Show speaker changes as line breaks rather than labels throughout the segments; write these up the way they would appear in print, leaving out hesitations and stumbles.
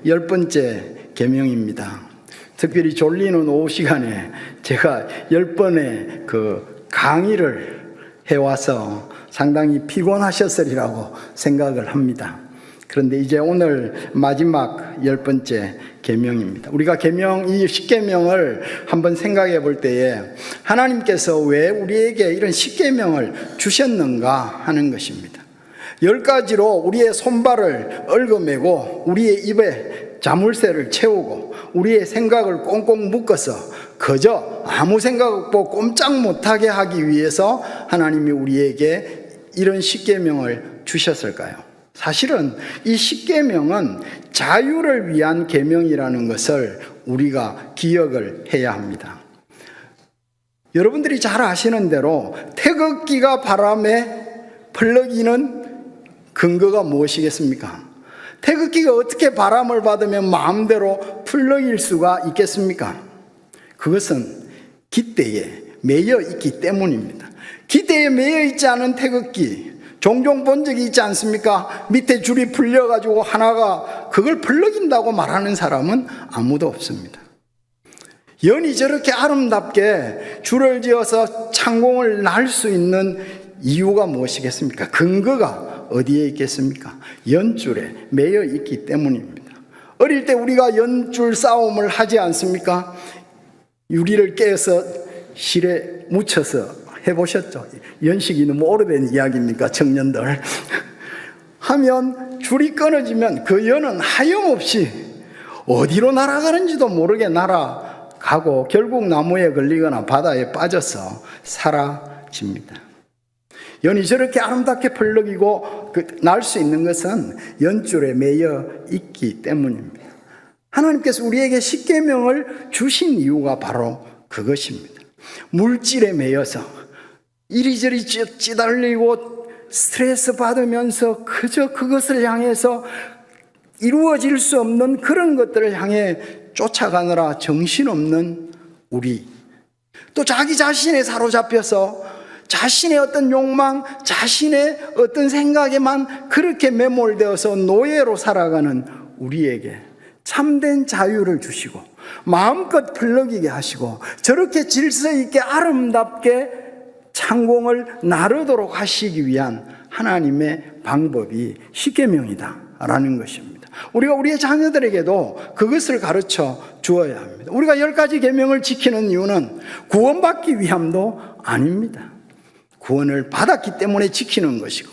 10번째 계명입니다. 특별히 졸리는 오후 시간에 제가 10번의 그 강의를 해와서 상당히 피곤하셨으리라고 생각을 합니다. 그런데 이제 오늘 마지막 10번째 계명입니다. 우리가 계명, 이 10계명을 한번 생각해 볼 때에 하나님께서 왜 우리에게 이런 10계명을 주셨는가 하는 것입니다. 10가지로 우리의 손발을 얽어매고 우리의 입에 자물쇠를 채우고 우리의 생각을 꽁꽁 묶어서 그저 아무 생각 없고 꼼짝 못하게 하기 위해서 하나님이 우리에게 이런 10계명을 주셨을까요? 사실은 이 10계명은 자유를 위한 계명이라는 것을 우리가 기억을 해야 합니다. 여러분들이 잘 아시는 대로 태극기가 바람에 펄럭이는 근거가 무엇이겠습니까? 태극기가 어떻게 바람을 받으면 마음대로 펄럭일 수가 있겠습니까? 그것은 깃대에 매여 있기 때문입니다. 깃대에 매여 있지 않은 태극기, 종종 본 적이 있지 않습니까? 밑에 줄이 풀려가지고 하나가 그걸 펄럭인다고 말하는 사람은 아무도 없습니다. 연이 저렇게 아름답게 줄을 지어서 창공을 날 수 있는 이유가 무엇이겠습니까? 근거가 어디에 있겠습니까? 연줄에 매여 있기 때문입니다. 어릴 때 우리가 연줄 싸움을 하지 않습니까? 유리를 깨서 실에 묻혀서 해보셨죠? 연식이 너무 오래된 이야기입니까? 청년들. 하면 줄이 끊어지면 그 연은 하염없이 어디로 날아가는지도 모르게 날아가고 결국 나무에 걸리거나 바다에 빠져서 사라집니다. 연이 저렇게 아름답게 펄럭이고 날 수 있는 것은 연줄에 매여 있기 때문입니다. 하나님께서 우리에게 10계명을 주신 이유가 바로 그것입니다. 물질에 매여서 이리저리 찌달리고 스트레스 받으면서 그저 그것을 향해서 이루어질 수 없는 그런 것들을 향해 쫓아가느라 정신없는 우리, 또 자기 자신에 사로잡혀서 자신의 어떤 욕망, 자신의 어떤 생각에만 그렇게 매몰되어서 노예로 살아가는 우리에게 참된 자유를 주시고 마음껏 펄럭이게 하시고 저렇게 질서 있게 아름답게 창공을 나르도록 하시기 위한 하나님의 방법이 10계명이다라는 것입니다. 우리가 우리의 자녀들에게도 그것을 가르쳐 주어야 합니다. 우리가 10가지 계명을 지키는 이유는 구원받기 위함도 아닙니다. 구원을 받았기 때문에 지키는 것이고,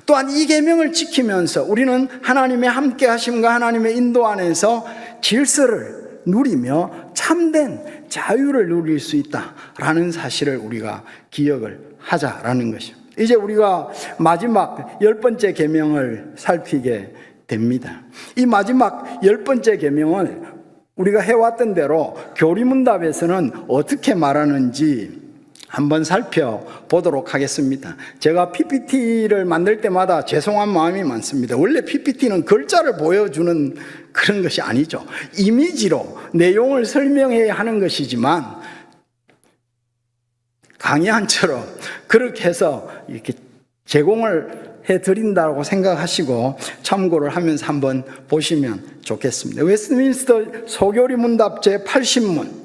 또한 이 계명을 지키면서 우리는 하나님의 함께 하심과 하나님의 인도 안에서 질서를 누리며 참된 자유를 누릴 수 있다라는 사실을 우리가 기억을 하자라는 것입니다. 이제 우리가 마지막 10번째 계명을 살피게 됩니다. 이 마지막 10번째 계명을 우리가 해왔던 대로 교리문답에서는 어떻게 말하는지 한번 살펴보도록 하겠습니다. 제가 PPT를 만들 때마다 죄송한 마음이 많습니다. 원래 PPT는 글자를 보여주는 그런 것이 아니죠. 이미지로 내용을 설명해야 하는 것이지만 강의안처럼 그렇게 해서 이렇게 제공을 해드린다고 생각하시고 참고를 하면서 한번 보시면 좋겠습니다. 웨스트민스터 소교리 문답 제80문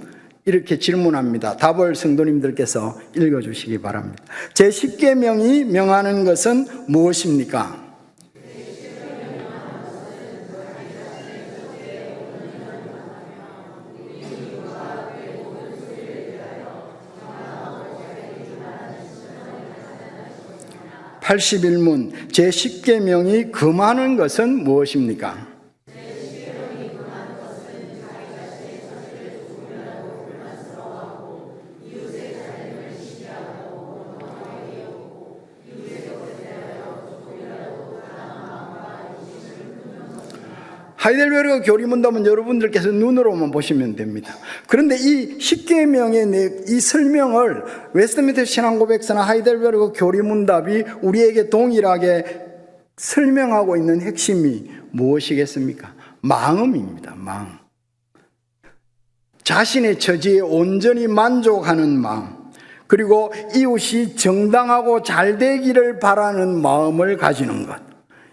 이렇게 질문합니다. 답을 성도님들께서 읽어주시기 바랍니다. 제10계명이 명하는 것은 무엇입니까? (81문) 제10계명이 금하는 것은 무엇입니까? 하이델베르그 교리문답은 여러분들께서 눈으로만 보시면 됩니다. 그런데 이 10계명의 이 설명을 웨스트민스터 신앙고백서나 하이델베르그 교리문답이 우리에게 동일하게 설명하고 있는 핵심이 무엇이겠습니까? 마음입니다. 마음. 자신의 처지에 온전히 만족하는 마음, 그리고 이웃이 정당하고 잘 되기를 바라는 마음을 가지는 것.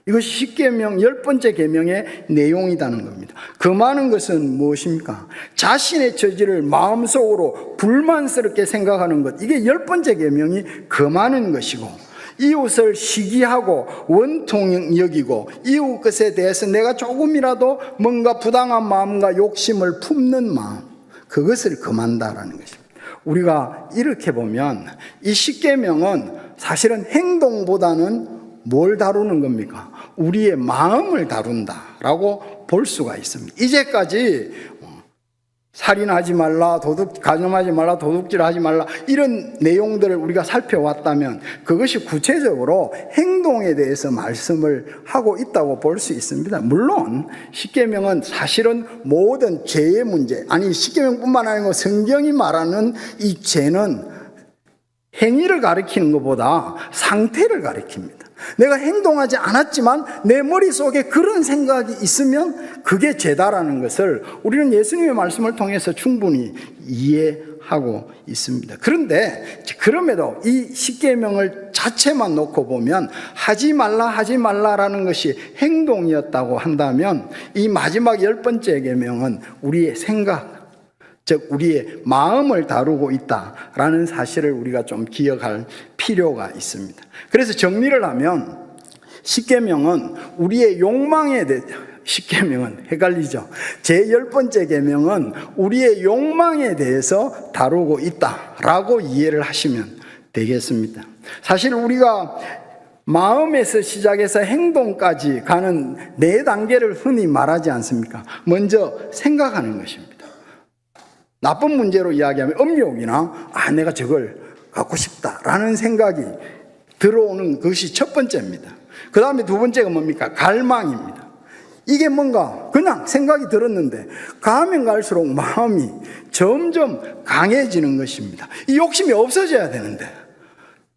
이것이 십계명 10번째 계명의 내용이라는 겁니다. 금하는 것은 무엇입니까? 자신의 처지를 마음속으로 불만스럽게 생각하는 것. 이게 10번째 계명이 금하는 것이고, 이웃을 시기하고 원통 여기고 이웃 것에 대해서 내가 조금이라도 뭔가 부당한 마음과 욕심을 품는 마음, 그것을 금한다라는 것입니다. 우리가 이렇게 보면 이 십계명은 사실은 행동보다는 뭘 다루는 겁니까? 우리의 마음을 다룬다라고 볼 수가 있습니다. 이제까지 살인하지 말라, 가늠하지 말라, 도둑질하지 말라, 이런 내용들을 우리가 살펴왔다면 그것이 구체적으로 행동에 대해서 말씀을 하고 있다고 볼 수 있습니다. 물론 십계명은 사실은 모든 죄의 문제, 아니 십계명뿐만 아니고 성경이 말하는 이 죄는 행위를 가리키는 것보다 상태를 가리킵니다. 내가 행동하지 않았지만 내 머릿속에 그런 생각이 있으면 그게 죄다라는 것을 우리는 예수님의 말씀을 통해서 충분히 이해하고 있습니다. 그런데 그럼에도 이 십계명을 자체만 놓고 보면 하지 말라라는 것이 행동이었다고 한다면 이 마지막 10번째 계명은 우리의 생각, 즉 우리의 마음을 다루고 있다라는 사실을 우리가 좀 기억할 필요가 있습니다. 그래서 정리를 하면 십계명은 우리의 욕망에 대해, 십계명은 헷갈리죠. 제 10번째 계명은 우리의 욕망에 대해서 다루고 있다라고 이해를 하시면 되겠습니다. 사실 우리가 마음에서 시작해서 행동까지 가는 4단계를 흔히 말하지 않습니까? 먼저 생각하는 것입니다. 나쁜 문제로 이야기하면 음욕이나 내가 저걸 갖고 싶다라는 생각이 들어오는 것이 첫 번째입니다. 그 다음에 두 번째가 뭡니까? 갈망입니다. 이게 뭔가 그냥 생각이 들었는데 가면 갈수록 마음이 점점 강해지는 것입니다. 이 욕심이 없어져야 되는데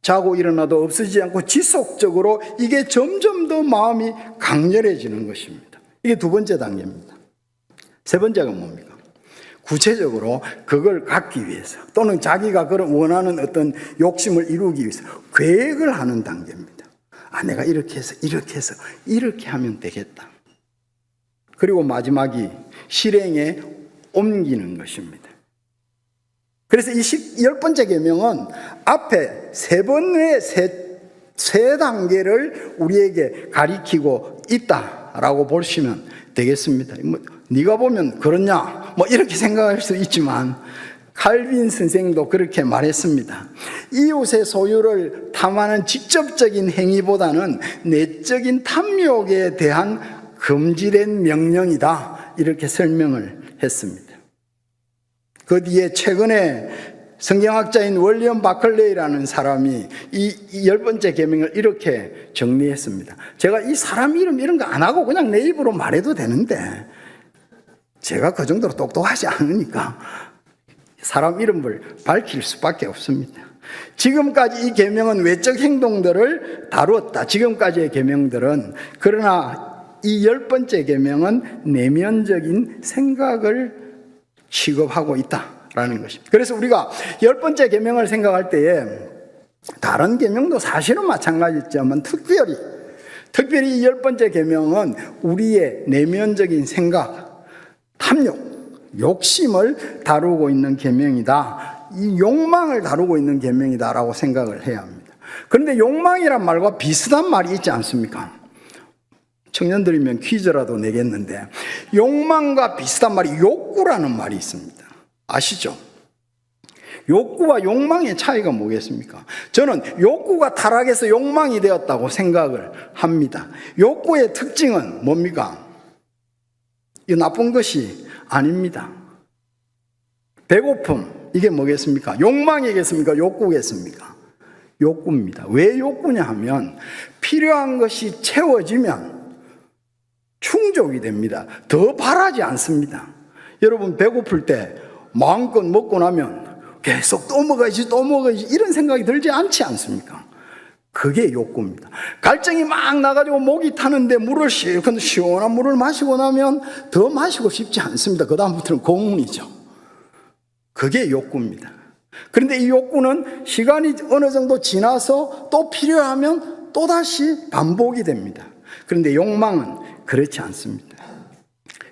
자고 일어나도 없어지지 않고 지속적으로 이게 점점 더 마음이 강렬해지는 것입니다. 이게 두 번째 단계입니다. 세 번째가 뭡니까? 구체적으로 그걸 갖기 위해서 또는 자기가 그런 원하는 어떤 욕심을 이루기 위해서 계획을 하는 단계입니다. 내가 이렇게 해서 이렇게 하면 되겠다. 그리고 마지막이 실행에 옮기는 것입니다. 그래서 이 10번째 계명은 앞에 세 단계를 우리에게 가리키고 있다라고 보시면 되겠습니다. 네가 보면 그렇냐? 이렇게 생각할 수 있지만 칼빈 선생도 그렇게 말했습니다. 이웃의 소유를 탐하는 직접적인 행위보다는 내적인 탐욕에 대한 금지된 명령이다. 이렇게 설명을 했습니다. 그 뒤에 최근에 성경학자인 월리엄 바클레이라는 사람이 이 10번째 계명을 이렇게 정리했습니다. 제가 이 사람 이름 이런 거 안 하고 그냥 내 입으로 말해도 되는데 제가 그 정도로 똑똑하지 않으니까 사람 이름을 밝힐 수밖에 없습니다. 지금까지 이 계명은 외적 행동들을 다루었다. 지금까지의 계명들은. 그러나 이 10번째 계명은 내면적인 생각을 취급하고 있다라는 것입니다. 그래서 우리가 10번째 계명을 생각할 때에 다른 계명도 사실은 마찬가지지만 특별히 이 10번째 계명은 우리의 내면적인 생각, 탐욕, 욕심을 다루고 있는 계명이다. 이 욕망을 다루고 있는 계명이다라고 생각을 해야 합니다. 그런데 욕망이란 말과 비슷한 말이 있지 않습니까? 청년들이면 퀴즈라도 내겠는데 욕망과 비슷한 말이 욕구라는 말이 있습니다. 아시죠? 욕구와 욕망의 차이가 뭐겠습니까? 저는 욕구가 타락해서 욕망이 되었다고 생각을 합니다. 욕구의 특징은 뭡니까? 이 나쁜 것이 아닙니다. 배고픔, 이게 뭐겠습니까? 욕망이겠습니까? 욕구겠습니까? 욕구입니다. 왜 욕구냐 하면 필요한 것이 채워지면 충족이 됩니다. 더 바라지 않습니다. 여러분 배고플 때 마음껏 먹고 나면 계속 또 먹어야지 이런 생각이 들지 않지 않습니까? 그게 욕구입니다. 갈증이 막 나가지고 목이 타는데 물을 실컷 시원한 물을 마시고 나면 더 마시고 싶지 않습니다. 그 다음부터는 고문이죠. 그게 욕구입니다. 그런데 이 욕구는 시간이 어느 정도 지나서 또 필요하면 또다시 반복이 됩니다. 그런데 욕망은 그렇지 않습니다.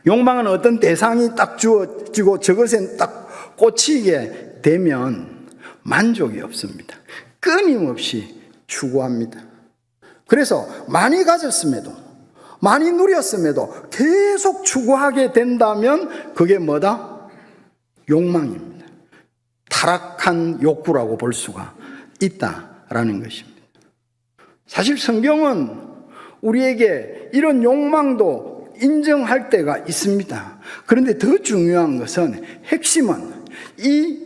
욕망은 어떤 대상이 딱 주어지고 저것에 딱 꽂히게 되면 만족이 없습니다. 끊임없이 추구합니다. 그래서 많이 가졌음에도, 많이 누렸음에도 계속 추구하게 된다면 그게 뭐다? 욕망입니다. 타락한 욕구라고 볼 수가 있다라는 것입니다. 사실 성경은 우리에게 이런 욕망도 인정할 때가 있습니다. 그런데 더 중요한 것은, 핵심은 이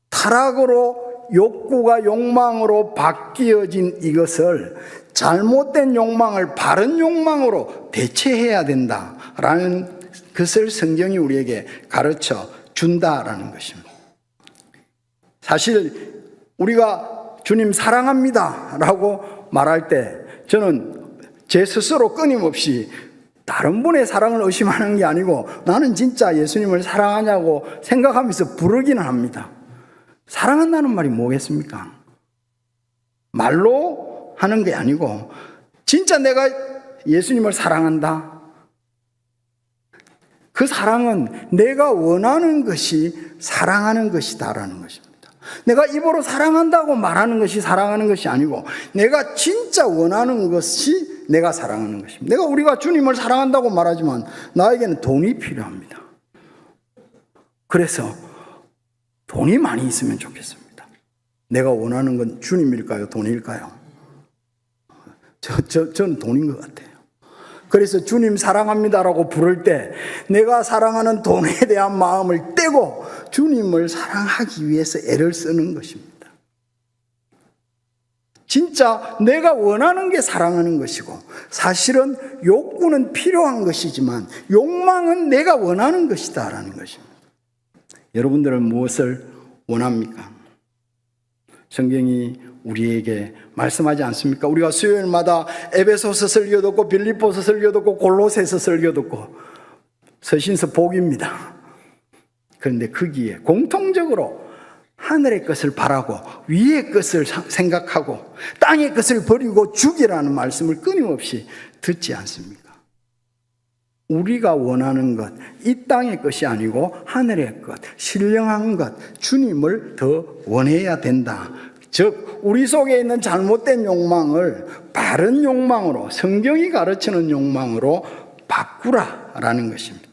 타락으로 욕구가 욕망으로 바뀌어진 이것을, 잘못된 욕망을 바른 욕망으로 대체해야 된다라는 것을 성경이 우리에게 가르쳐 준다라는 것입니다. 사실 우리가 주님 사랑합니다 라고 말할 때 저는 제 스스로 끊임없이 다른 분의 사랑을 의심하는 게 아니고 나는 진짜 예수님을 사랑하냐고 생각하면서 부르기는 합니다. 사랑한다는 말이 뭐겠습니까? 말로 하는 게 아니고 진짜 내가 예수님을 사랑한다. 그 사랑은 내가 원하는 것이 사랑하는 것이다라는 것입니다. 내가 입으로 사랑한다고 말하는 것이 사랑하는 것이 아니고 내가 진짜 원하는 것이 내가 사랑하는 것입니다. 우리가 주님을 사랑한다고 말하지만 나에게는 돈이 필요합니다. 그래서 돈이 많이 있으면 좋겠습니다. 내가 원하는 건 주님일까요? 돈일까요? 저는 돈인 것 같아요. 그래서 주님 사랑합니다라고 부를 때 내가 사랑하는 돈에 대한 마음을 떼고 주님을 사랑하기 위해서 애를 쓰는 것입니다. 진짜 내가 원하는 게 사랑하는 것이고, 사실은 욕구는 필요한 것이지만 욕망은 내가 원하는 것이다라는 것입니다. 여러분들은 무엇을 원합니까? 성경이 우리에게 말씀하지 않습니까? 우리가 수요일마다 에베소서 설교 듣고 빌립보서 설교 듣고 골로새서 설교 듣고 서신서 복입니다. 그런데 거기에 공통적으로 하늘의 것을 바라고 위의 것을 생각하고 땅의 것을 버리고 죽이라는 말씀을 끊임없이 듣지 않습니까? 우리가 원하는 것, 이 땅의 것이 아니고 하늘의 것, 신령한 것, 주님을 더 원해야 된다. 즉 우리 속에 있는 잘못된 욕망을 바른 욕망으로, 성경이 가르치는 욕망으로 바꾸라라는 것입니다.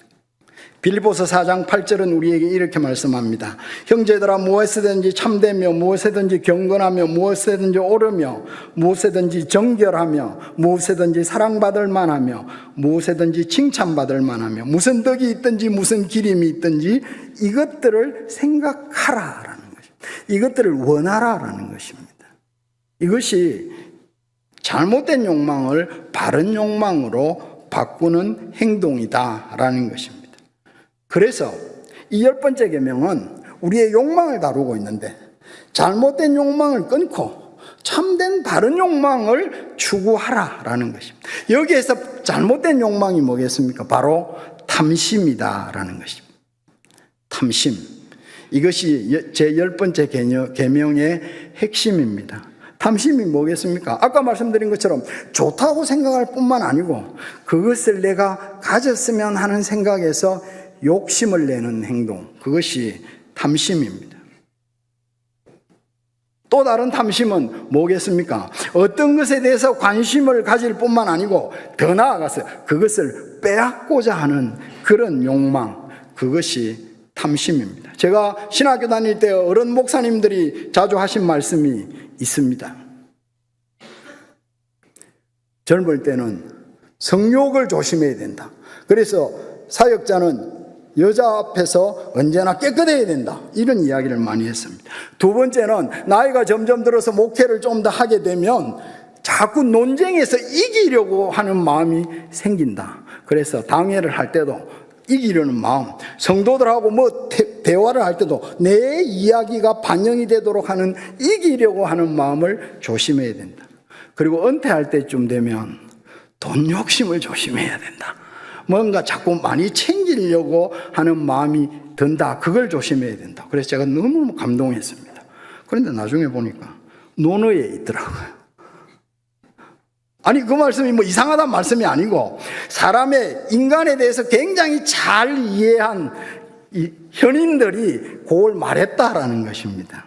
빌립보서 4장 8절은 우리에게 이렇게 말씀합니다. 형제들아, 무엇이든지 참되며 무엇이든지 경건하며 무엇이든지 옳으며 무엇이든지 정결하며 무엇이든지 사랑받을 만하며 무엇이든지 칭찬받을 만하며 무슨 덕이 있든지 무슨 기림이 있든지 이것들을 생각하라라는 것입니다. 이것들을 원하라라는 것입니다. 이것이 잘못된 욕망을 바른 욕망으로 바꾸는 행동이다라는 것입니다. 그래서 이 10번째 계명은 우리의 욕망을 다루고 있는데, 잘못된 욕망을 끊고 참된 바른 욕망을 추구하라라는 것입니다. 여기에서 잘못된 욕망이 뭐겠습니까? 바로 탐심이다라는 것입니다. 탐심. 이것이 제 10번째 계명의 핵심입니다. 탐심이 뭐겠습니까? 아까 말씀드린 것처럼 좋다고 생각할 뿐만 아니고 그것을 내가 가졌으면 하는 생각에서 욕심을 내는 행동, 그것이 탐심입니다. 또 다른 탐심은 뭐겠습니까? 어떤 것에 대해서 관심을 가질 뿐만 아니고 더 나아가서 그것을 빼앗고자 하는 그런 욕망, 그것이 탐심입니다. 제가 신학교 다닐 때 어른 목사님들이 자주 하신 말씀이 있습니다. 젊을 때는 성욕을 조심해야 된다. 그래서 사역자는 여자 앞에서 언제나 깨끗해야 된다, 이런 이야기를 많이 했습니다. 두 번째는 나이가 점점 들어서 목회를 좀 더 하게 되면 자꾸 논쟁에서 이기려고 하는 마음이 생긴다. 그래서 당회를 할 때도 이기려는 마음, 성도들하고 대화를 할 때도 내 이야기가 반영이 되도록 하는 이기려고 하는 마음을 조심해야 된다. 그리고 은퇴할 때쯤 되면 돈 욕심을 조심해야 된다. 뭔가 자꾸 많이 챙기려고 하는 마음이 든다. 그걸 조심해야 된다. 그래서 제가 너무 감동했습니다. 그런데 나중에 보니까 논어에 있더라고요. 아니, 그 말씀이 뭐 이상하다는 말씀이 아니고, 사람의 인간에 대해서 굉장히 잘 이해한 이 현인들이 그걸 말했다라는 것입니다.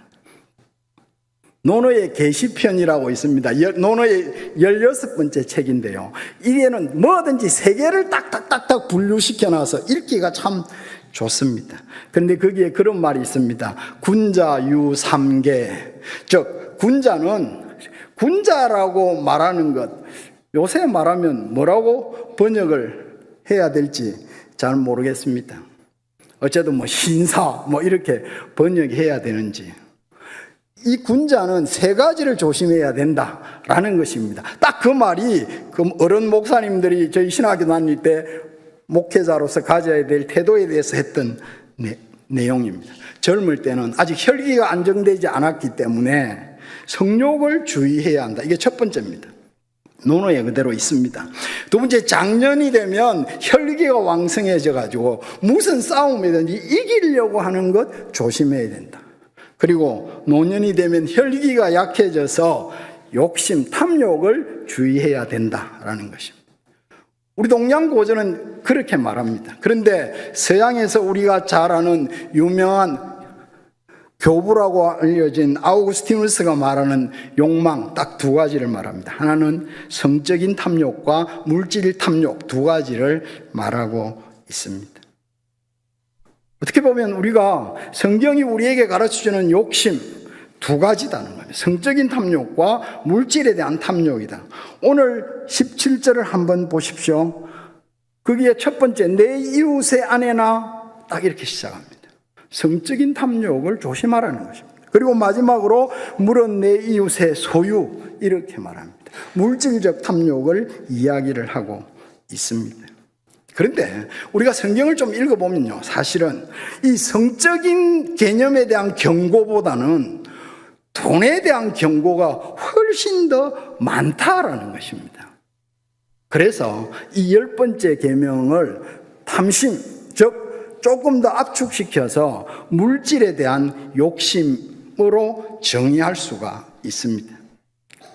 노노의 계시편이라고 있습니다. 노노의 16번째 책인데요. 이게는 뭐든지 세계를 딱딱딱딱 분류시켜놔서 읽기가 참 좋습니다. 그런데 거기에 그런 말이 있습니다. 군자유삼계. 즉, 군자라고 말하는 것, 요새 말하면 뭐라고 번역을 해야 될지 잘 모르겠습니다. 어쨌든 뭐 신사 뭐 이렇게 번역해야 되는지. 이 군자는 세 가지를 조심해야 된다라는 것입니다. 딱 그 말이 그 어른 목사님들이 저희 신학교 다닐 때 목회자로서 가져야 될 태도에 대해서 했던 내용입니다. 젊을 때는 아직 혈기가 안정되지 않았기 때문에 성욕을 주의해야 한다. 이게 첫 번째입니다. 논어에 그대로 있습니다. 두 번째, 장년이 되면 혈기가 왕성해져 가지고 무슨 싸움이든지 이기려고 하는 것 조심해야 된다. 그리고 노년이 되면 혈기가 약해져서 욕심, 탐욕을 주의해야 된다라는 것입니다. 우리 동양고전은 그렇게 말합니다. 그런데 서양에서 우리가 잘 아는 유명한 교부라고 알려진 아우구스티누스가 말하는 욕망 딱 두 가지를 말합니다. 하나는 성적인 탐욕과 물질 탐욕 두 가지를 말하고 있습니다. 어떻게 보면 우리가 성경이 우리에게 가르쳐주는 욕심 두 가지다는 겁니다. 성적인 탐욕과 물질에 대한 탐욕이다. 오늘 17절을 한번 보십시오. 거기에 첫 번째, 내 이웃의 아내나 딱 이렇게 시작합니다. 성적인 탐욕을 조심하라는 것입니다. 그리고 마지막으로 물은 내 이웃의 소유 이렇게 말합니다. 물질적 탐욕을 이야기를 하고 있습니다. 그런데 우리가 성경을 좀 읽어보면요, 사실은 이 성적인 개념에 대한 경고보다는 돈에 대한 경고가 훨씬 더 많다라는 것입니다. 그래서 이 10번째 계명을 탐심, 즉 조금 더 압축시켜서 물질에 대한 욕심으로 정의할 수가 있습니다.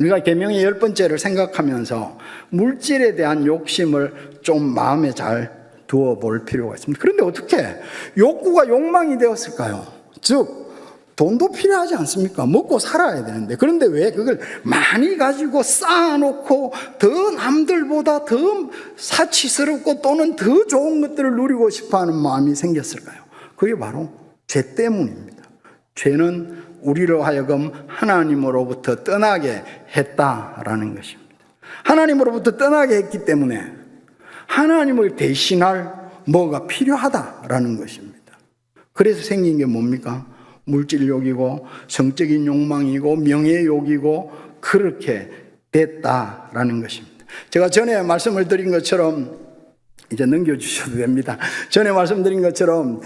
우리가 계명의 10번째를 생각하면서 물질에 대한 욕심을 좀 마음에 잘 두어 볼 필요가 있습니다. 그런데 어떻게 욕구가 욕망이 되었을까요? 즉 돈도 필요하지 않습니까? 먹고 살아야 되는데. 그런데 왜 그걸 많이 가지고 쌓아놓고 더 남들보다 더 사치스럽고 또는 더 좋은 것들을 누리고 싶어하는 마음이 생겼을까요? 그게 바로 죄 때문입니다. 죄는 우리로 하여금 하나님으로부터 떠나게 했다라는 것입니다. 하나님으로부터 떠나게 했기 때문에 하나님을 대신할 뭐가 필요하다라는 것입니다. 그래서 생긴 게 뭡니까? 물질욕이고 성적인 욕망이고 명예욕이고 그렇게 됐다라는 것입니다. 제가 전에 말씀을 드린 것처럼 이제 넘겨주셔도 됩니다. 전에 말씀드린 것처럼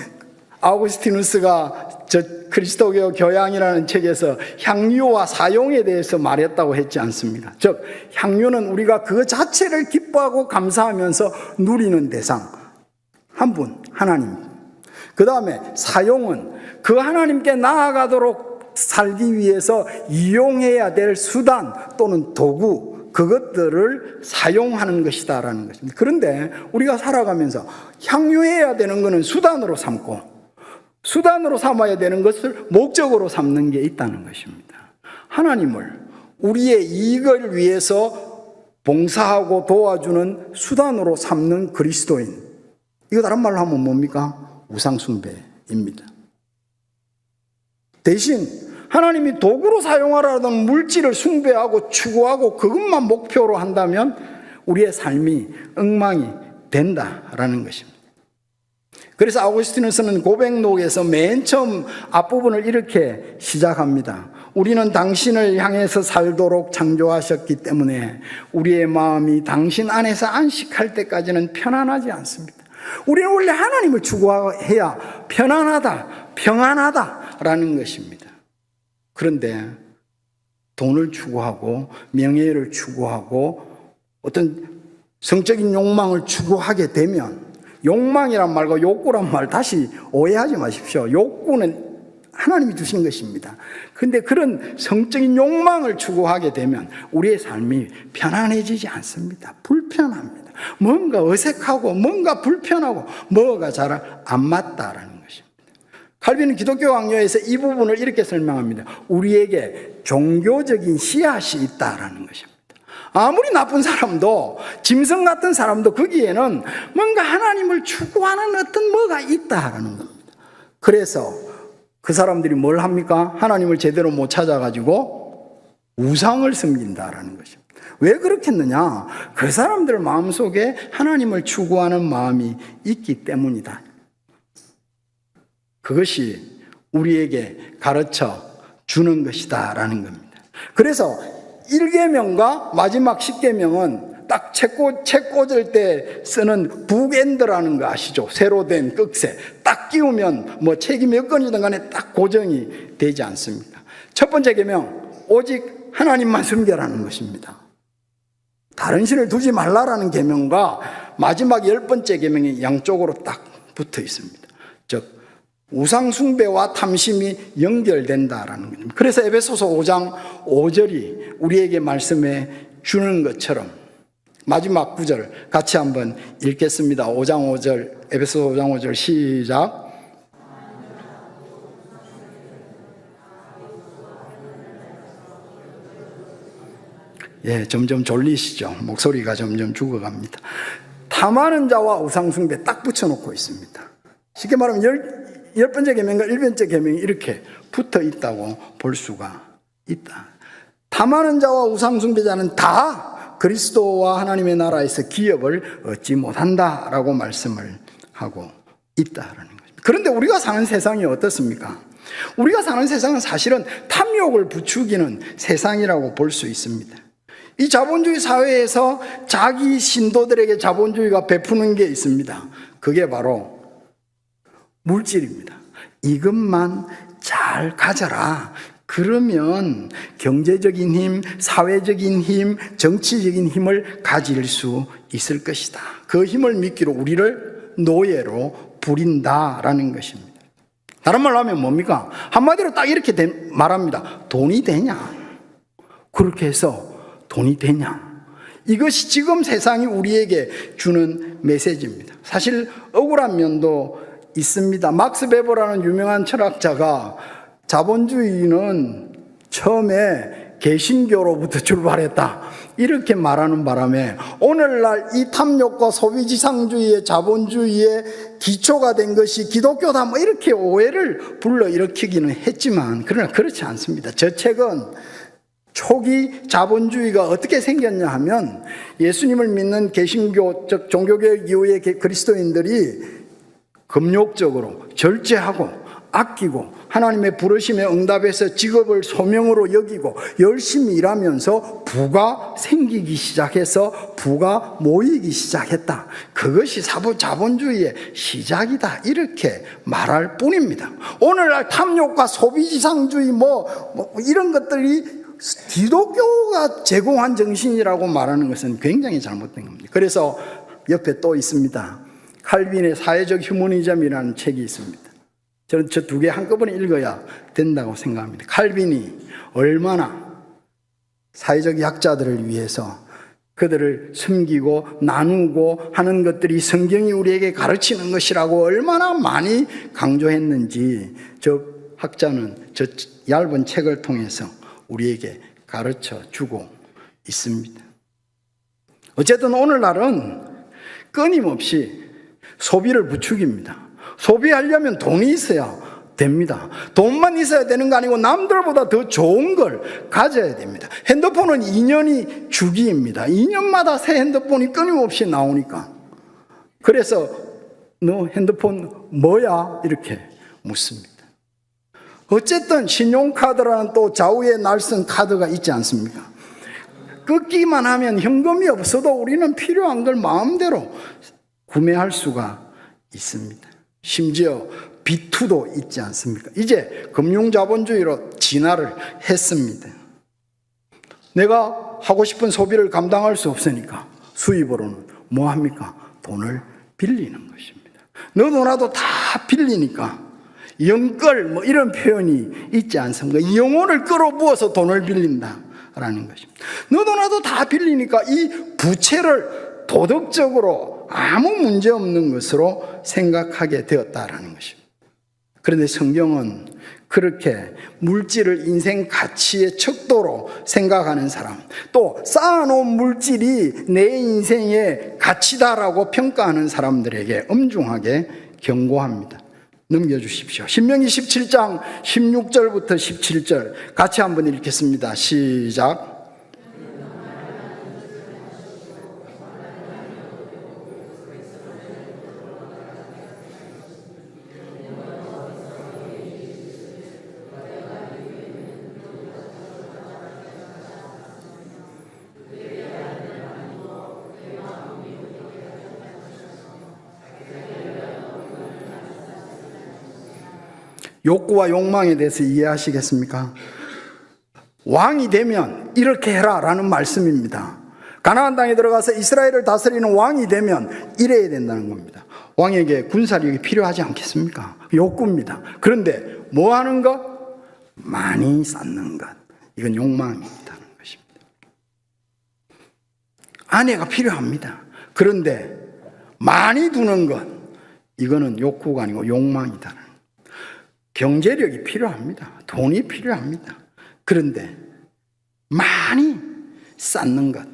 아우구스티누스가 저 그리스도교 교양이라는 책에서 향유와 사용에 대해서 말했다고 했지 않습니까? 즉 향유는 우리가 그 자체를 기뻐하고 감사하면서 누리는 대상 한 분, 하나님. 그 다음에 사용은 그 하나님께 나아가도록 살기 위해서 이용해야 될 수단 또는 도구, 그것들을 사용하는 것이다라는 것입니다. 그런데 우리가 살아가면서 향유해야 되는 것은 수단으로 삼고 수단으로 삼아야 되는 것을 목적으로 삼는 게 있다는 것입니다. 하나님을 우리의 이익을 위해서 봉사하고 도와주는 수단으로 삼는 그리스도인. 이거 다른 말로 하면 뭡니까? 우상숭배입니다. 대신 하나님이 도구로 사용하라던 물질을 숭배하고 추구하고 그것만 목표로 한다면 우리의 삶이 엉망이 된다라는 것입니다. 그래서 아우구스티누스는 고백록에서 맨 처음 앞부분을 이렇게 시작합니다. 우리는 당신을 향해서 살도록 창조하셨기 때문에 우리의 마음이 당신 안에서 안식할 때까지는 편안하지 않습니다. 우리는 원래 하나님을 추구해야 편안하다, 평안하다라는 것입니다. 그런데 돈을 추구하고 명예를 추구하고 어떤 성적인 욕망을 추구하게 되면 욕망이란 말과 욕구란 말 다시 오해하지 마십시오. 욕구는 하나님이 주신 것입니다. 근데 그런 성적인 욕망을 추구하게 되면 우리의 삶이 편안해지지 않습니다. 불편합니다. 뭔가 어색하고 뭔가 불편하고 뭐가 잘 안 맞다라는 것입니다. 칼빈은 기독교 강요에서 이 부분을 이렇게 설명합니다. 우리에게 종교적인 씨앗이 있다라는 것입니다. 아무리 나쁜 사람도, 짐승 같은 사람도 거기에는 뭔가 하나님을 추구하는 어떤 뭐가 있다라는 겁니다. 그래서 그 사람들이 뭘 합니까? 하나님을 제대로 못 찾아가지고 우상을 섬긴다라는 것입니다. 왜 그렇겠느냐? 그 사람들 마음속에 하나님을 추구하는 마음이 있기 때문이다. 그것이 우리에게 가르쳐 주는 것이다라는 겁니다. 그래서 1계명과 마지막 10계명은 딱 책 꽂을 때 쓰는 북엔드라는 거 아시죠? 세로 된 끝에 딱 끼우면 뭐 책이 몇 권이든 간에 딱 고정이 되지 않습니다. 첫 번째 계명, 오직 하나님만 섬겨라는 것입니다. 다른 신을 두지 말라라는 계명과 마지막 10번째 계명이 양쪽으로 딱 붙어 있습니다. 즉 우상 숭배와 탐심이 연결된다라는 겁니다. 그래서 에베소서 5장 5절이 우리에게 말씀해 주는 것처럼 마지막 구절 같이 한번 읽겠습니다. 5장 5절, 에베소서 5장 5절 시작. 예, 점점 졸리시죠? 목소리가 점점 죽어갑니다. 탐하는 자와 우상 숭배 딱 붙여놓고 있습니다. 쉽게 말하면 10번째 계명과 1번째 계명이 이렇게 붙어 있다고 볼 수가 있다. 탐하는 자와 우상 숭배자는 다 그리스도와 하나님의 나라에서 기업을 얻지 못한다라고 말씀을 하고 있다라는 것입니다. 그런데 우리가 사는 세상이 어떻습니까? 우리가 사는 세상은 사실은 탐욕을 부추기는 세상이라고 볼 수 있습니다. 이 자본주의 사회에서 자기 신도들에게 자본주의가 베푸는 게 있습니다. 그게 바로 물질입니다. 이것만 잘 가져라. 그러면 경제적인 힘, 사회적인 힘, 정치적인 힘을 가질 수 있을 것이다. 그 힘을 미끼로 우리를 노예로 부린다라는 것입니다. 다른 말로 하면 뭡니까? 한마디로 딱 이렇게 말합니다. 돈이 되냐? 그렇게 해서 돈이 되냐? 이것이 지금 세상이 우리에게 주는 메시지입니다. 사실 억울한 면도 있습니다. 막스 베버라는 유명한 철학자가 자본주의는 처음에 개신교로부터 출발했다 이렇게 말하는 바람에 오늘날 이 탐욕과 소비지상주의의 자본주의의 기초가 된 것이 기독교다 뭐 이렇게 오해를 불러일으키기는 했지만 그러나 그렇지 않습니다. 저 책은 초기 자본주의가 어떻게 생겼냐 하면 예수님을 믿는 개신교 즉 종교개혁 이후의 그리스도인들이 금욕적으로 절제하고 아끼고 하나님의 부르심에 응답해서 직업을 소명으로 여기고 열심히 일하면서 부가 생기기 시작해서 부가 모이기 시작했다. 그것이 자본주의의 시작이다. 이렇게 말할 뿐입니다. 오늘날 탐욕과 소비지상주의 이런 것들이 기독교가 제공한 정신이라고 말하는 것은 굉장히 잘못된 겁니다. 그래서 옆에 또 있습니다. 칼빈의 사회적 휴머니즘이라는 책이 있습니다. 저는 저 두 개 한꺼번에 읽어야 된다고 생각합니다. 칼빈이 얼마나 사회적 약자들을 위해서 그들을 섬기고 나누고 하는 것들이 성경이 우리에게 가르치는 것이라고 얼마나 많이 강조했는지 저 학자는 저 얇은 책을 통해서 우리에게 가르쳐 주고 있습니다. 어쨌든 오늘날은 끊임없이 소비를 부추깁니다. 소비하려면 돈이 있어야 됩니다. 돈만 있어야 되는 거 아니고 남들보다 더 좋은 걸 가져야 됩니다. 핸드폰은 2년이 주기입니다. 2년마다 새 핸드폰이 끊임없이 나오니까. 그래서 너 핸드폰 뭐야? 이렇게 묻습니다. 어쨌든 신용카드라는 또 좌우에 날선 카드가 있지 않습니까? 끊기만 하면 현금이 없어도 우리는 필요한 걸 마음대로 구매할 수가 있습니다. 심지어 B2도 있지 않습니까? 이제 금융자본주의로 진화를 했습니다. 내가 하고 싶은 소비를 감당할 수 없으니까 수입으로는 뭐 합니까? 돈을 빌리는 것입니다. 너도 나도 다 빌리니까 영끌 뭐 이런 표현이 있지 않습니까? 영혼을 끌어부어서 돈을 빌린다라는 것입니다. 너도 나도 다 빌리니까 이 부채를 도덕적으로 아무 문제 없는 것으로 생각하게 되었다라는 것입니다. 그런데 성경은 그렇게 물질을 인생 가치의 척도로 생각하는 사람, 또 쌓아놓은 물질이 내 인생의 가치다라고 평가하는 사람들에게 엄중하게 경고합니다. 넘겨주십시오. 신명기 17장 16절부터 17절 같이 한번 읽겠습니다. 시작. 욕구와 욕망에 대해서 이해하시겠습니까? 왕이 되면 이렇게 해라 라는 말씀입니다. 가나안 땅에 들어가서 이스라엘을 다스리는 왕이 되면 이래야 된다는 겁니다. 왕에게 군사력이 필요하지 않겠습니까? 욕구입니다. 그런데 뭐 하는 것? 많이 쌓는 것. 이건 욕망이라는 것입니다. 아내가 필요합니다. 그런데 많이 두는 것, 이거는 욕구가 아니고 욕망이다. 경제력이 필요합니다. 돈이 필요합니다. 그런데 많이 쌓는 것,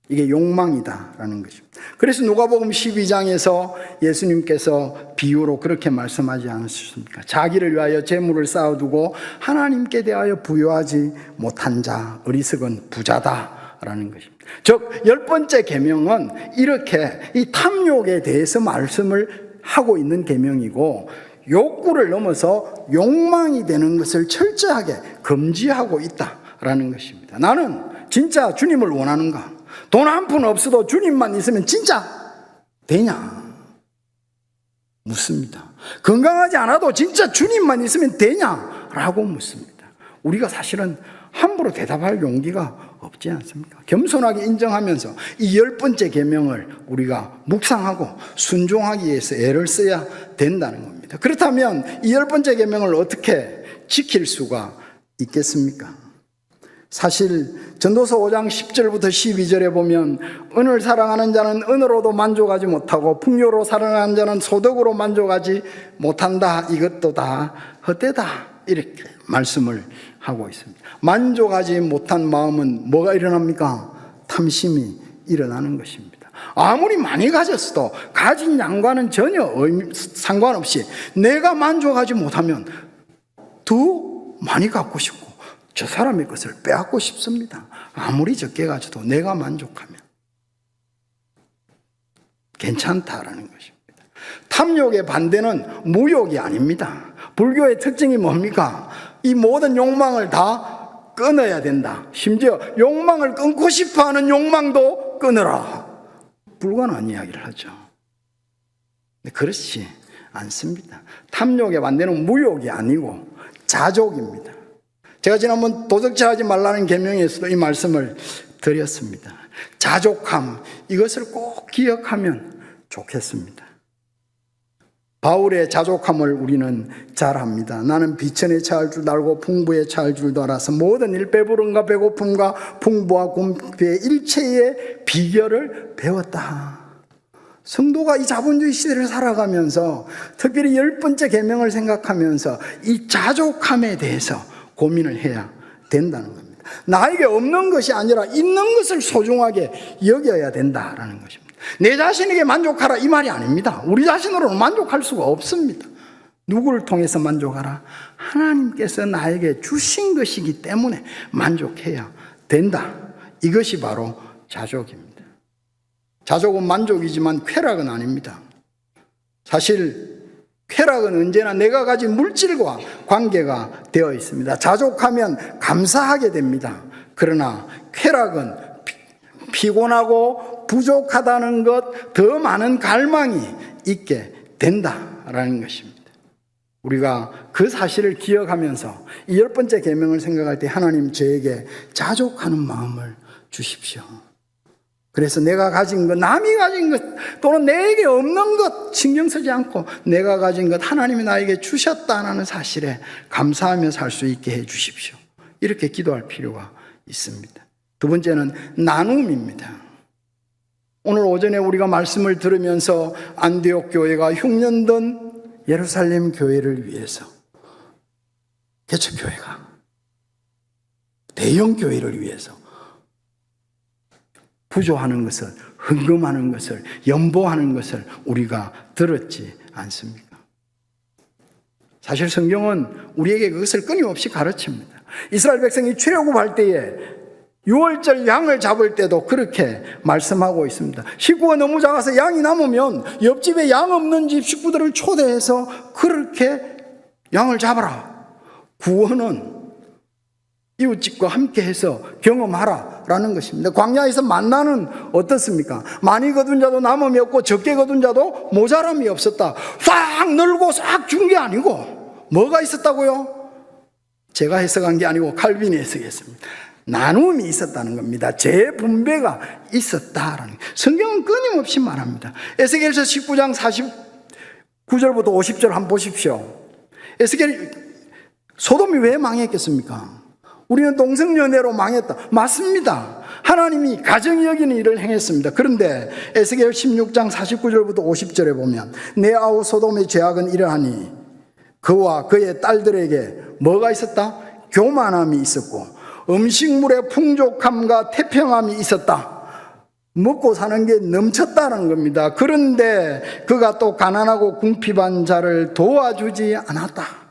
이게 욕망이다라는 것입니다. 그래서 누가복음 12장에서 예수님께서 비유로 그렇게 말씀하지 않으셨습니까? 자기를 위하여 재물을 쌓아두고 하나님께 대하여 부여하지 못한 자, 어리석은 부자다라는 것입니다. 즉 10번째 계명은 이렇게 이 탐욕에 대해서 말씀을 하고 있는 계명이고, 욕구를 넘어서 욕망이 되는 것을 철저하게 금지하고 있다라는 것입니다. 나는 진짜 주님을 원하는가? 돈 한 푼 없어도 주님만 있으면 진짜 되냐? 묻습니다. 건강하지 않아도 진짜 주님만 있으면 되냐? 라고 묻습니다. 우리가 사실은 함부로 대답할 용기가 없지 않습니까? 겸손하게 인정하면서 이 10번째 계명을 우리가 묵상하고 순종하기 위해서 애를 써야 된다는 겁니다. 그렇다면 이 10번째 계명을 어떻게 지킬 수가 있겠습니까? 사실 전도서 5장 10절부터 12절에 보면 은을 사랑하는 자는 은으로도 만족하지 못하고 풍요로 사랑하는 자는 소득으로 만족하지 못한다. 이것도 다 헛되다. 이렇게 말씀을 하고 있습니다. 만족하지 못한 마음은 뭐가 일어납니까? 탐심이 일어나는 것입니다. 아무리 많이 가졌어도 가진 양과는 전혀 상관없이 내가 만족하지 못하면 더 많이 갖고 싶고 저 사람의 것을 빼앗고 싶습니다. 아무리 적게 가져도 내가 만족하면 괜찮다라는 것입니다. 탐욕의 반대는 무욕이 아닙니다. 불교의 특징이 뭡니까? 이 모든 욕망을 다 끊어야 된다. 심지어 욕망을 끊고 싶어하는 욕망도 끊으라. 불가능한 이야기를 하죠. 근데 그렇지 않습니다. 탐욕의 반대는 무욕이 아니고 자족입니다. 제가 지난번 도적질하지 말라는 계명에서도 이 말씀을 드렸습니다. 자족함, 이것을 꼭 기억하면 좋겠습니다. 바울의 자족함을 우리는 잘 압니다. 나는 비천에 처할 줄 알고 풍부에 처할 줄도 알아서 모든 일 배부름과 배고픔과 풍부와 궁핍의 일체의 비결을 배웠다. 성도가 이 자본주의 시대를 살아가면서 특별히 10번째 계명을 생각하면서 이 자족함에 대해서 고민을 해야 된다는 겁니다. 나에게 없는 것이 아니라 있는 것을 소중하게 여겨야 된다라는 것입니다. 내 자신에게 만족하라 이 말이 아닙니다. 우리 자신으로는 만족할 수가 없습니다. 누구를 통해서 만족하라? 하나님께서 나에게 주신 것이기 때문에 만족해야 된다. 이것이 바로 자족입니다. 자족은 만족이지만 쾌락은 아닙니다. 사실 쾌락은 언제나 내가 가진 물질과 관계가 되어 있습니다. 자족하면 감사하게 됩니다. 그러나 쾌락은 피곤하고 부족하다는 것, 더 많은 갈망이 있게 된다라는 것입니다. 우리가 그 사실을 기억하면서 이 10번째 계명을 생각할 때 하나님 저에게 자족하는 마음을 주십시오. 그래서 내가 가진 것, 남이 가진 것, 또는 내게 없는 것 신경 쓰지 않고 내가 가진 것 하나님이 나에게 주셨다는 사실에 감사하며 살 수 있게 해 주십시오. 이렇게 기도할 필요가 있습니다. 두 번째는 나눔입니다. 오늘 오전에 우리가 말씀을 들으면서 안디옥 교회가 흉년던 예루살렘 교회를 위해서 개척교회가 대형 교회를 위해서 부조하는 것을, 헌금하는 것을, 연보하는 것을 우리가 들었지 않습니까? 사실 성경은 우리에게 그것을 끊임없이 가르칩니다. 이스라엘 백성이 출애굽할 때에 6월절 양을 잡을 때도 그렇게 말씀하고 있습니다. 식구가 너무 작아서 양이 남으면 옆집에 양 없는 집 식구들을 초대해서 그렇게 양을 잡아라. 구원은 이웃집과 함께해서 경험하라 라는 것입니다. 광야에서 만나는 어떻습니까? 많이 거둔 자도 남음이 없고 적게 거둔 자도 모자람이 없었다. 싹 늘고 싹 준 게 아니고 뭐가 있었다고요? 제가 해석한 게 아니고 칼빈이 해석했습니다. 나눔이 있었다는 겁니다. 재분배가 있었다라는, 성경은 끊임없이 말합니다. 에스겔서 19장 49절부터 50절 한번 보십시오. 소돔이 왜 망했겠습니까? 우리는 동성연애로 망했다. 맞습니다. 하나님이 가정이 여기는 일을 행했습니다. 그런데 에스겔 16장 49절부터 50절에 보면 내 아우 소돔의 죄악은 이러하니 그와 그의 딸들에게 뭐가 있었다? 교만함이 있었고 음식물의 풍족함과 태평함이 있었다. 먹고 사는 게 넘쳤다는 겁니다. 그런데 그가 또 가난하고 궁핍한 자를 도와주지 않았다.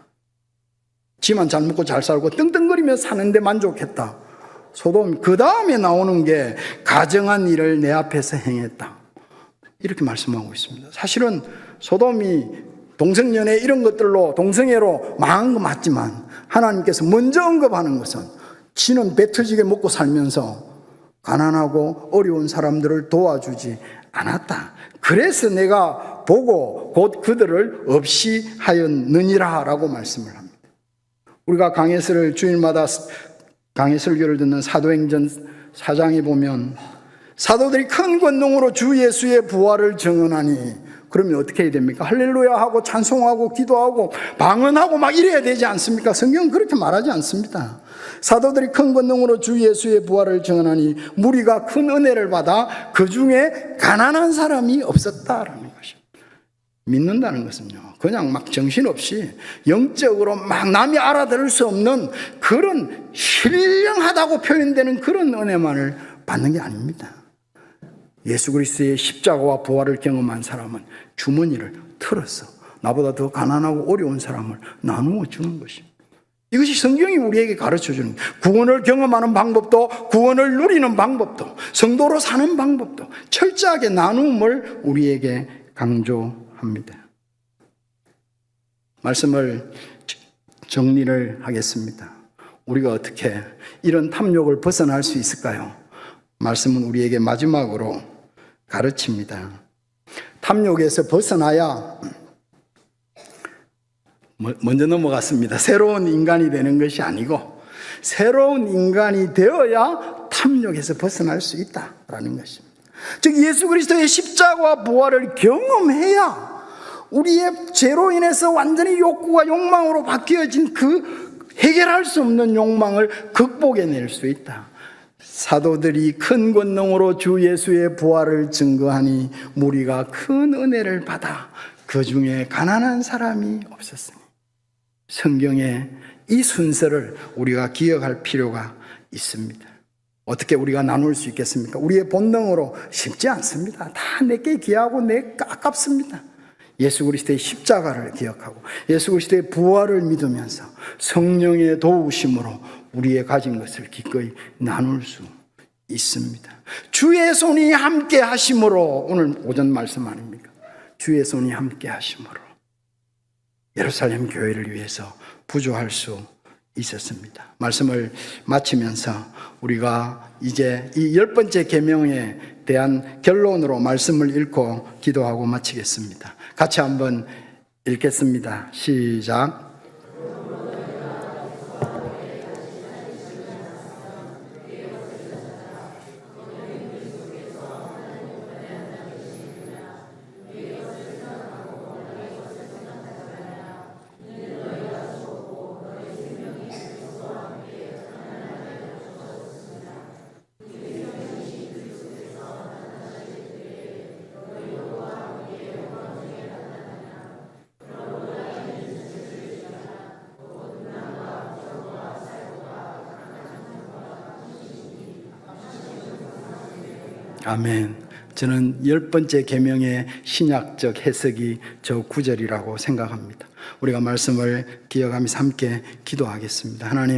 지만 잘 먹고 잘 살고 떵떵거리며 사는데 만족했다. 소돔, 그 다음에 나오는 게 가정한 일을 내 앞에서 행했다. 이렇게 말씀하고 있습니다. 사실은 소돔이 동성연애 이런 것들로 동성애로 망한 거 맞지만 하나님께서 먼저 언급하는 것은 지는 배 터지게 먹고 살면서 가난하고 어려운 사람들을 도와주지 않았다. 그래서 내가 보고 곧 그들을 없이 하였느니라 라고 말씀을 합니다. 우리가 강해설을 주일마다 강해설교를 듣는 사도행전 4장에 보면 사도들이 큰 권능으로 주 예수의 부활을 증언하니 그러면 어떻게 해야 됩니까? 할렐루야 하고 찬송하고 기도하고 방언하고 막 이래야 되지 않습니까? 성경은 그렇게 말하지 않습니다. 사도들이 큰 권능으로 주 예수의 부활을 증언하니 무리가 큰 은혜를 받아 그 중에 가난한 사람이 없었다라는 것이죠. 믿는다는 것은요, 그냥 막 정신없이 영적으로 막 남이 알아들을 수 없는 그런 신령하다고 표현되는 그런 은혜만을 받는 게 아닙니다. 예수 그리스도의 십자가와 부활을 경험한 사람은 주머니를 털어서 나보다 더 가난하고 어려운 사람을 나누어 주는 것입니다. 이것이 성경이 우리에게 가르쳐 주는 거예요. 구원을 경험하는 방법도, 구원을 누리는 방법도, 성도로 사는 방법도 철저하게 나눔을 우리에게 강조합니다. 말씀을 정리를 하겠습니다. 우리가 어떻게 이런 탐욕을 벗어날 수 있을까요? 말씀은 우리에게 마지막으로 가르칩니다. 탐욕에서 벗어나야 먼저 넘어갔습니다. 새로운 인간이 되는 것이 아니고 새로운 인간이 되어야 탐욕에서 벗어날 수 있다라는 것입니다. 즉 예수 그리스도의 십자가와 부활을 경험해야 우리의 죄로 인해서 완전히 욕구가 욕망으로 바뀌어진 그 해결할 수 없는 욕망을 극복해낼 수 있다. 사도들이 큰 권능으로 주 예수의 부활을 증거하니 무리가 큰 은혜를 받아 그 중에 가난한 사람이 없었으니, 성경의 이 순서를 우리가 기억할 필요가 있습니다. 어떻게 우리가 나눌 수 있겠습니까? 우리의 본능으로 쉽지 않습니다. 다 내게 귀하고 내게 아깝습니다. 예수 그리스도의 십자가를 기억하고 예수 그리스도의 부활을 믿으면서 성령의 도우심으로 우리의 가진 것을 기꺼이 나눌 수 있습니다. 주의 손이 함께 하심으로, 오늘 오전 말씀 아닙니까? 주의 손이 함께 하심으로 예루살렘 교회를 위해서 부조할 수 있었습니다. 말씀을 마치면서 우리가 이제 이 10번째 계명에 대한 결론으로 말씀을 읽고 기도하고 마치겠습니다. 같이 한번 읽겠습니다. 시작. 아멘. 저는 10번째 계명의 신약적 해석이 저 구절이라고 생각합니다. 우리가 말씀을 기억하면서 함께 기도하겠습니다. 하나님,